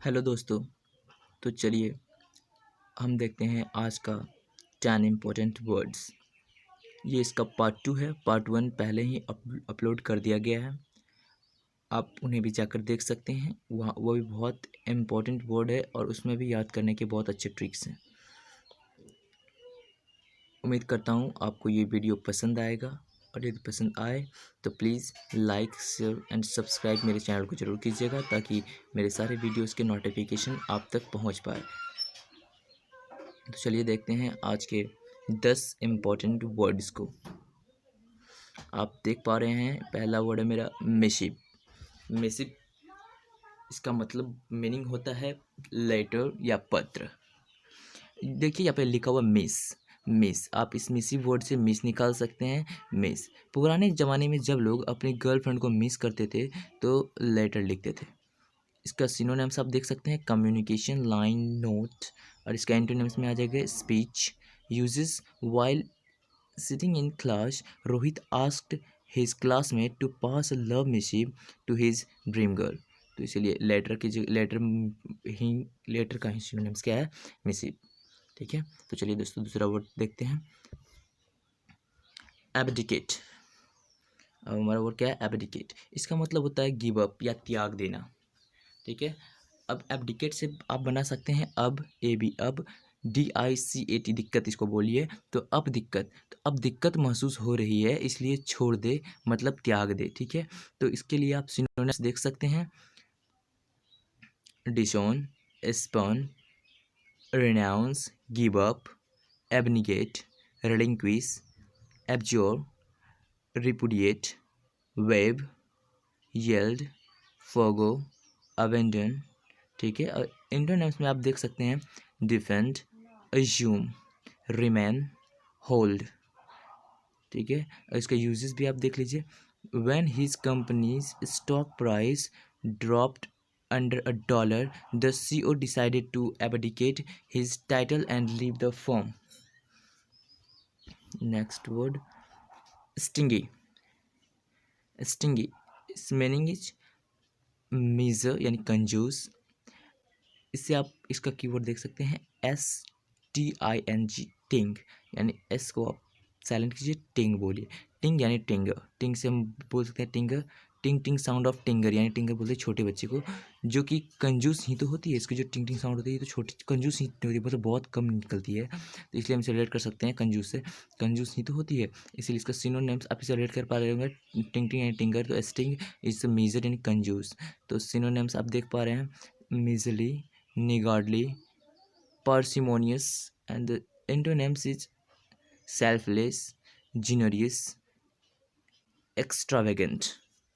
Hello दोस्तों। तो चलिए हम देखते हैं आज का 10 इम्पोर्टेंट वर्ड्स। ये इसका पार्ट 2 है। पार्ट 1 पहले ही अपलोड कर दिया गया है, आप उन्हें भी जाकर देख सकते हैं। वहाँ वो भी बहुत इम्पोर्टेंट वर्ड है और उसमें भी याद करने के बहुत अच्छे ट्रिक्स हैं। उम्मीद करता हूँ आपको ये वीडियो पसंद आएगा, और यदि पसंद आए तो please like share and subscribe मेरे चैनल को ज़रूर कीजिएगा, ताकि मेरे सारे वीडियोज़ के नोटिफिकेशन आप तक पहुँच पाए। तो चलिए देखते हैं आज के 10 इम्पोर्टेंट वर्ड्स को। आप देख पा रहे हैं, पहला वर्ड है मेरा मिसिव। मिसिव, इसका मतलब मीनिंग होता है लेटर या पत्र। देखिए यहाँ पे लिखा हुआ मिस। मिस, आप इस मिसिव वर्ड से मिस निकाल सकते हैं। मिस, पुराने ज़माने में जब लोग अपनी गर्लफ्रेंड को मिस करते थे तो लेटर लिखते थे। इसका सिनोनिम्स आप देख सकते हैं, कम्युनिकेशन, लाइन, नोट। और इसका एंटोनिम्स में आ जाएगा speech. Uses while sitting in class, Rohit asked his classmate to pass a love missive to his dream girl. तो इसलिए लेटर की जो लेटर का ही सिनोनिम्स क्या है? मिसिव। ठीक है, तो चलिए दोस्तों दूसरा वर्ड देखते हैं, एबडिकेट। अब हमारा वर्ड क्या है? एबडिकेट। इसका मतलब होता है गिव अप या त्याग देना। ठीक है, अब एबडिकेट से आप बना सकते हैं अब, ए बी, अब, DICAT, दिक्कत इसको बोलिए। तो अब दिक्कत, तो अब दिक्कत महसूस हो रही है इसलिए छोड़ दे, मतलब त्याग दे। ठीक है, तो इसके लिए आप सिनोनिम्स देख सकते हैं, disown, spurn, renounce, give up, abnegate, relinquish, abjure, repudiate, waive, yield, forgo, abandon. ठीक है, और इंटरनेम्स में आप देख सकते हैं डिफेंड, अज्यूम, रिमेन, होल्ड। ठीक है, और इसका यूजेस भी आप देख लीजिए। When his company's stock price dropped under $1, the CEO decided to abdicate his title and leave the firm. Next word, stingy. Stingy, इस मीनिंग इज मीजर यानी कंजूस। इससे आप इसका कीवर्ड देख सकते हैं, STING, टिंग। यानी एस को आप साइलेंट कीजिए, टिंग बोलिए। टिंग यानी टिंगर। टिंग से हम बोल सकते हैं टिंगर। टिंग टिंग साउंड ऑफ टिंगर, यानी टिंगर बोलते हैं छोटे बच्चे को, जो कि कंजूस ही तो होती है। इसकी जो टिंग टिंग साउंड होती है तो छोटी कंजूस ही तो होती है, मतलब बहुत कम निकलती है, तो इसलिए हम इसे रिलेट कर सकते हैं कंजूस से। कंजूस ही तो होती है, इसीलिए इसका सिनोनिम्स आप इसे रिलेट कर पा रहे होंगे, टिंग टिंग यानी टिंगर, तो स्टिंग इज मीजर यानी कंजूस। तो सिनोनिम्स आप देख पा रहे हैं, मीजली, niggardly, parsimonious, and the antonyms is selfless, generous, extravagant।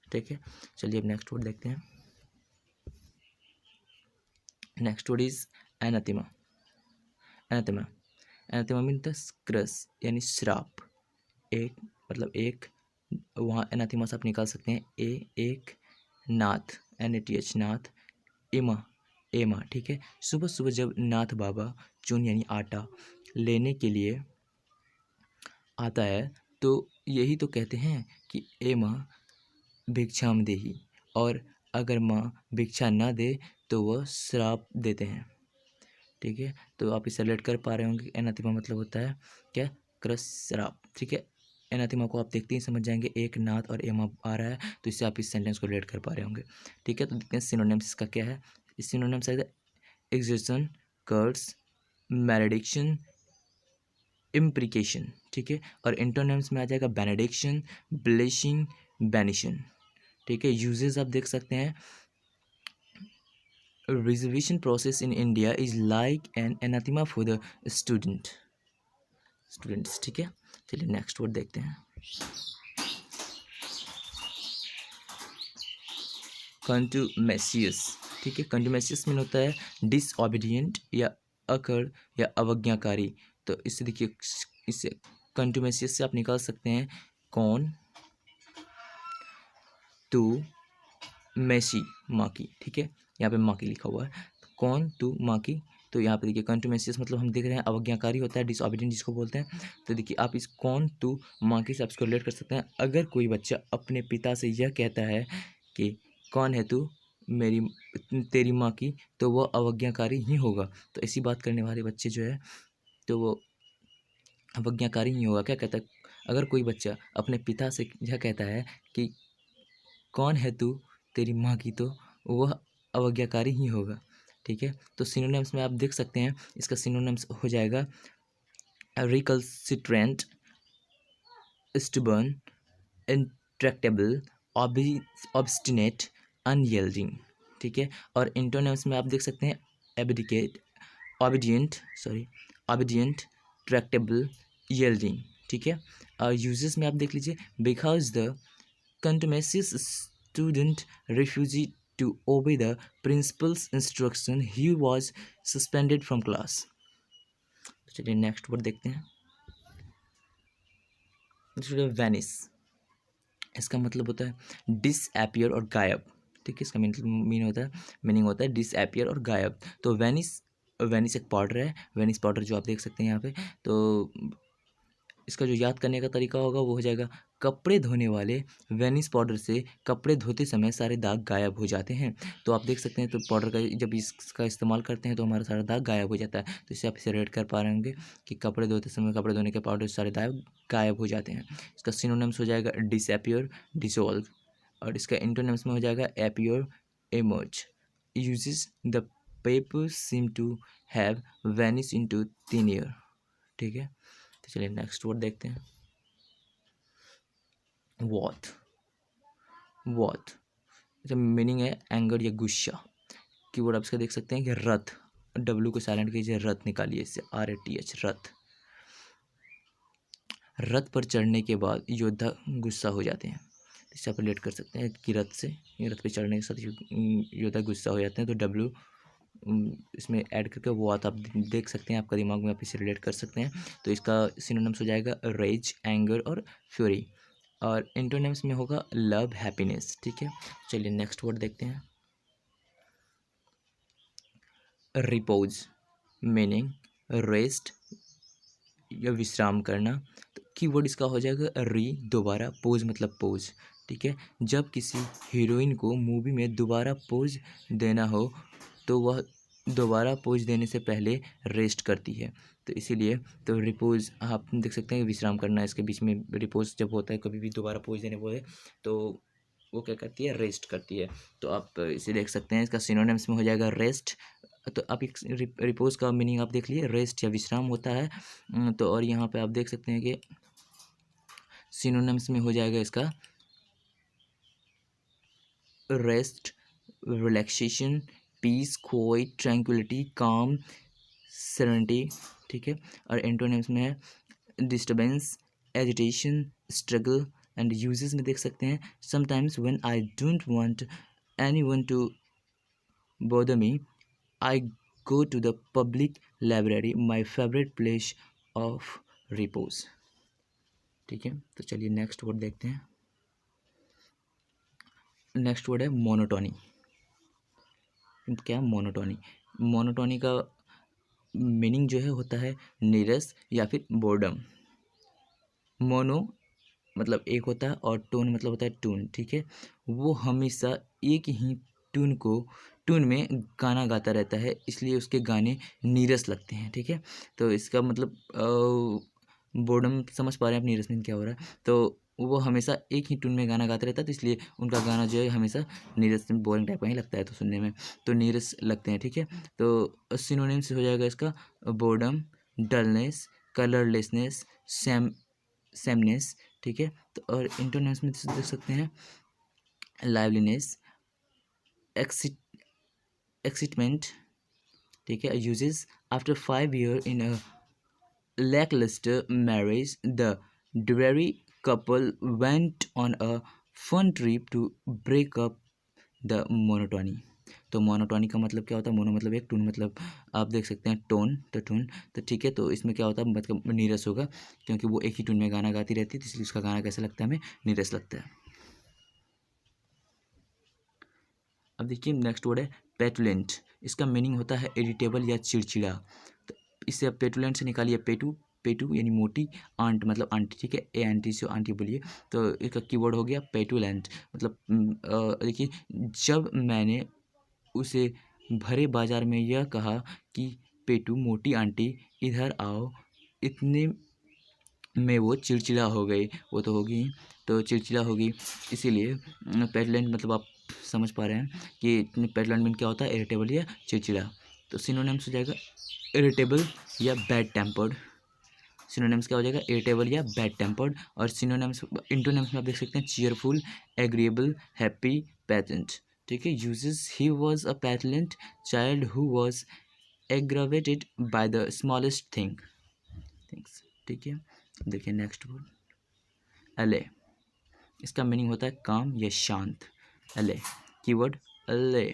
ठीक है, चलिए अब नेक्स्ट वर्ड देखते हैं। Next word is anathema. Anathema, anathema mean the curse यानी श्राप। एक मतलब एक, वहाँ एनाथेमा से आप निकाल सकते हैं एक, नाथ, NATH, नाथ, इमा, एमा। ठीक है, सुबह सुबह जब नाथ बाबा चून यानी आटा लेने के लिए आता है तो यही तो कहते हैं कि ए माँ भिक्षाम देही, और अगर माँ भिक्षा ना दे तो वह श्राप देते हैं। ठीक है, तो आप इसे रिलेट कर पा रहे होंगे, एनाथेमा मतलब होता है क्या? क्रस, श्राप। ठीक है, एनाथेमा को आप देखते ही समझ जाएंगे, एक नाथ और एमा आ रहा है, तो इससे आप इस सेंटेंस को रिलेट कर पा रहे होंगे। ठीक है, तो देखते हैं सिनोनिम्स इसका क्या है। इस सिनोनिम्स है एक्सर्शन, कर्स, मैलेडिक्शन, इम्प्रिकेशन। ठीक है, और इंटरनेम्स में आ जाएगा बेनेडिक्शन, ब्लेसिंग, बेनिशन। ठीक है, यूजेस आप देख सकते हैं, reservation process in India is like an anathema for the students. ठीक है, चलिए नेक्स्ट वर्ड देखते हैं, कंटुमेशियस। ठीक है, कंटुमेशियस मीन होता है डिसओबीडियंट या अकड़ या अवज्ञाकारी। तो इससे देखिए, इससे कंटुमेशियस से आप निकाल सकते हैं कौन तू मैसी, माँ की। ठीक है, यहाँ पे माँ की लिखा हुआ है, कौन तू माँ की। तो यहाँ पे देखिए कंटुमेशियस मतलब हम देख रहे हैं अवज्ञाकारी होता है, डिसओबीडियंट जिसको बोलते हैं। तो देखिए आप इस कौन तू माँ की से आप इसको रिलेट कर सकते हैं। अगर कोई बच्चा अपने पिता से यह कहता है कि कौन है तू, मेरी तेरी माँ की, तो वह अवज्ञाकारी ही होगा। तो ऐसी बात करने वाले बच्चे जो है तो वो अवज्ञाकारी ही होगा। क्या कहता है, अगर कोई बच्चा अपने पिता से यह कहता है कि कौन है तू तेरी माँ की, तो वह अवज्ञाकारी ही होगा। ठीक है, तो सिनोनिम्स में आप देख सकते हैं, इसका सिनोनिम्स हो जाएगा रिकल्सिट्रेंट, स्टबर्न, इंट्रैक्टेबल, ऑब्स्टिनेट, अनयील्डिंग। ठीक है, और इंटोनिम्स में आप देख सकते हैं एबिडिकेट, ऑबिडियंट, ऑबिडियंट, ट्रैक्टेबल, यील्डिंग। ठीक है, और यूजेस में आप देख लीजिए, because the contumacious student refused to obey the principal's instruction, he was suspended from class। तो चलिए नेक्स्ट वर्ड देखते हैं। वैनिस, इसका मतलब होता है डिसअपियर और गायब। ठीक है, इसका मीनिंग होता है डिसअपियर और गायब। तो वैनिस एक पाउडर है, वैनिस पाउडर जो आप देख सकते हैं यहाँ पे। तो इसका जो याद करने का तरीका होगा वो हो जाएगा, कपड़े धोने वाले वैनिस पाउडर से कपड़े धोते समय सारे दाग गायब हो जाते हैं। तो आप देख सकते हैं, तो पाउडर का जब इसका इस्तेमाल करते हैं तो हमारा सारा दाग गायब हो जाता है। तो इससे आप इसे रेड कर पा रहे होंगे कि कपड़े धोते समय कपड़े धोने के पाउडर से सारे दाग गायब हो जाते हैं। इसका सिनोनिम्स हो जाएगा डिसअपियर, डिसॉल्व, और इसका इंटोनिम्स में हो जाएगा appear, emerge. Uses the paper seem to have vanish into thin air. ठीक है, तो चलिए नेक्स्ट वर्ड देखते हैं। वॉथ, वॉथ इसका मीनिंग है एंगर या गुस्सा। कीवर्ड आप इसका देख सकते हैं कि रथ, डब्ल्यू को साइलेंट कीजिए, रथ निकालिए इससे, RATH, रथ। रथ पर चढ़ने के बाद योद्धा गुस्सा हो जाते हैं। इससे आप रिलेट कर सकते हैं कि रथ से, रथ पे चढ़ने के साथ योद्धा गुस्सा हो जाते हैं। तो डब्ल्यू इसमें ऐड करके वो आप देख सकते हैं, आपका दिमाग में आप इसे रिलेट कर सकते हैं। तो इसका सिनोनिम्स हो जाएगा रेज, एंगर और फ्यूरी, और इंटोनिम्स में होगा लव, हैप्पीनेस। ठीक है, चलिए नेक्स्ट वर्ड देखते हैं। रिपोज, मीनिंग रेस्ट या विश्राम करना। तो कीवर्ड इसका हो जाएगा दोबारा, पोज मतलब पोज। ठीक है, जब किसी हीरोइन को मूवी में दोबारा पोज देना हो तो वह दोबारा पोज देने से पहले रेस्ट करती है। तो इसीलिए तो रिपोज आप देख सकते हैं, विश्राम करना, इसके बीच में रिपोज जब होता है कभी भी दोबारा पोज देने बोले तो वो क्या करती है, रेस्ट करती है। तो आप इसे देख सकते हैं, इसका सिनोनिम्स में हो जाएगा रेस्ट। तो आप एक रिपोज का मीनिंग आप देख लिए, रेस्ट या विश्राम होता है। तो और यहाँ पे आप देख सकते हैं कि सिनोनिम्स में हो जाएगा इसका rest, relaxation, peace, quiet, tranquillity, calm, serenity. ठीक है, और एंटोनिम्स में है disturbance, agitation, struggle. And uses में देख सकते हैं, sometimes when I don't want anyone to bother me, I go to the public library, my favourite place of repose. ठीक है, तो चलिए नेक्स्ट वर्ड देखते हैं। नेक्स्ट वर्ड है मोनोटोनी। क्या, मोनोटोनी। मोनोटोनी का मीनिंग जो है होता है नीरस या फिर बोर्डम। मोनो मतलब एक होता है और टोन मतलब होता है टून। ठीक है, वो हमेशा एक ही टून में गाना गाता रहता है, इसलिए उसके गाने नीरस लगते हैं। ठीक है, तो इसका मतलब बोर्डम समझ पा रहे हैं आप, नीरस मीन क्या हो रहा है। तो वो हमेशा एक ही टून में गाना गाता रहता है, तो इसलिए उनका गाना जो है हमेशा नीरस बोरिंग टाइप का ही लगता है तो सुनने में, तो नीरस लगते हैं। ठीक है, तो सिनोनिम्स हो जाएगा इसका बोर्डम, डलनेस, कलरलेसनेस, सेमनेस। ठीक है, तो और इंटोनिम्स में देख सकते हैं लाइवलीनेस, एक्साइटमेंट। ठीक है, uses after 5 years in a lackluster marriage, the Drury couple went on a fun trip to break up the monotony। तो मोनोटोनी का मतलब क्या होता है, मोनो मतलब एक, टून मतलब आप देख सकते हैं टोन, तो टून। तो ठीक है, तो इसमें क्या होता है, मतलब नीरस होगा, क्योंकि वो एक ही टून में गाना गाती रहती है, तो इसलिए उसका गाना कैसा लगता है, हमें नीरस लगता है। अब देखिए नेक्स्ट वर्ड है पेटुलेंट। इसका मीनिंग होता है इरिटेबल या चिड़चिड़ा। तो इससे आप पेटुलेंट से निकालिए पेटू, पेटू यानी मोटी, आंट मतलब आंटी, ठीक है, ए आंटी से आंटी बोलिए। तो इसका कीवर्ड हो गया पेटुलेंट, मतलब देखिए, जब मैंने उसे भरे बाजार में यह कहा कि पेटू मोटी आंटी इधर आओ, इतने में वो चिड़चिड़ा हो गई, वो तो होगी, तो चिड़चिड़ा होगी, इसीलिए पेटलेंट मतलब आप समझ पा रहे हैं कि पेटलेंट मीन क्या होता है, इरिटेबल या चिड़चिड़ा। तो सिनोनिम्स हो जाएगा इरिटेबल या बैड टेम्पर्ड। सिनोनिम्स क्या हो जाएगा, इरिटेबल या बैड टेम्पर्ड। और सिनोनिम्स इंटोनिम्स में आप देख सकते हैं चीयरफुल, एग्रीएबल, हैप्पी, पैथेंट, ठीक है। Usages he was a petulant child who was aggravated by the smallest things, ठीक है। देखिए नेक्स्ट वर्ड अले, इसका मीनिंग होता है काम या शांत। अले, कीवर्ड अले,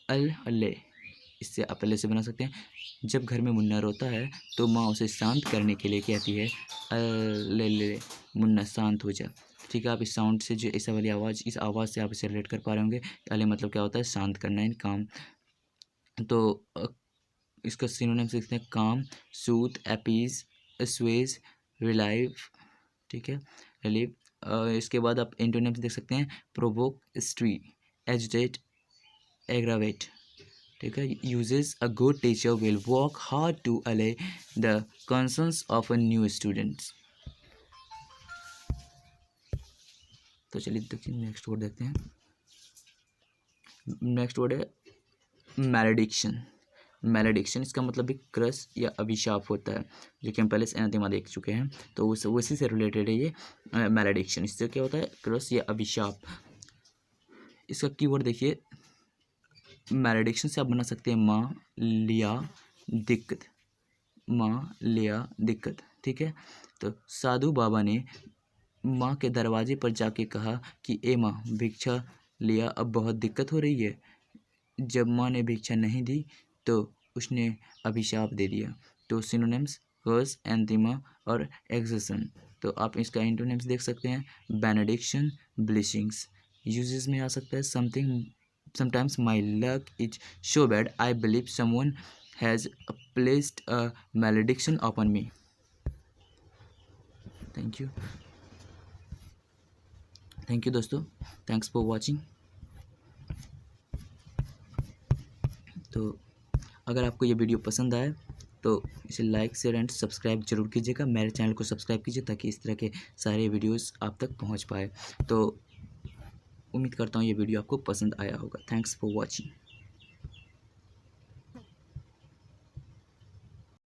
अले, इससे आप अले से बना सकते हैं। जब घर में मुन्ना रोता है तो माँ उसे शांत करने के लिए कहती है अले ले, मुन्ना शांत हो जा, ठीक है। आप इस साउंड से जो ऐसा वाली आवाज़, इस आवाज़ से आप इसे रिलेट कर पा रहे होंगे। अले मतलब क्या होता है, शांत करना है, काम। तो इसका सिनोनिम्स देखते हैं, काम, सूथ, अपीज, अस्वेज, रिलाइव, ठीक है, रिलीव। इसके बाद आप एंटोनिम्स देख सकते हैं, प्रोवोक, स्ट्री, एजिटेट, एग्रावेट, ठीक है। Usages a good teacher will work hard to allay the concerns of a new students. तो चलिए देखिए नेक्स्ट वर्ड देखते हैं। नेक्स्ट वर्ड है मैलेडिक्शन। मैलेडिक्शन इसका मतलब भी क्रस या अभिशाप होता है, जो कि हम पहले से एनाथेमा देख चुके हैं, तो उसी से रिलेटेड है ये मैलेडिक्शन। इससे क्या होता है, क्रस या अभिशाप। इसका कीवर्ड देखिए, मैलेडिक्शन से आप बना सकते हैं माँ लिया दिक्कत, माँ लिया दिक्कत, ठीक है। तो साधु बाबा ने माँ के दरवाजे पर जाके कहा कि ए माँ भिक्षा लिया, अब बहुत दिक्कत हो रही है। जब माँ ने भिक्षा नहीं दी तो उसने अभिशाप दे दिया। तो सिनोनिम्स कर्स, एंथेमा और एक्सर्शन। तो आप इसका एंटोनिम्स देख सकते हैं, बेनेडिक्शन, ब्लेसिंग्स। यूजेस में आ सकता है something, sometimes my luck is so bad I believe someone has placed a malediction upon me. Thank you दोस्तों, थैंक्स फॉर वॉचिंग। तो अगर आपको ये वीडियो पसंद आए तो इसे लाइक, शेयर एंड सब्सक्राइब जरूर कीजिएगा। मेरे चैनल को सब्सक्राइब कीजिए ताकि इस तरह के सारे वीडियोस आप तक पहुंच पाए। तो उम्मीद करता हूँ ये वीडियो आपको पसंद आया होगा। Thanks for watching.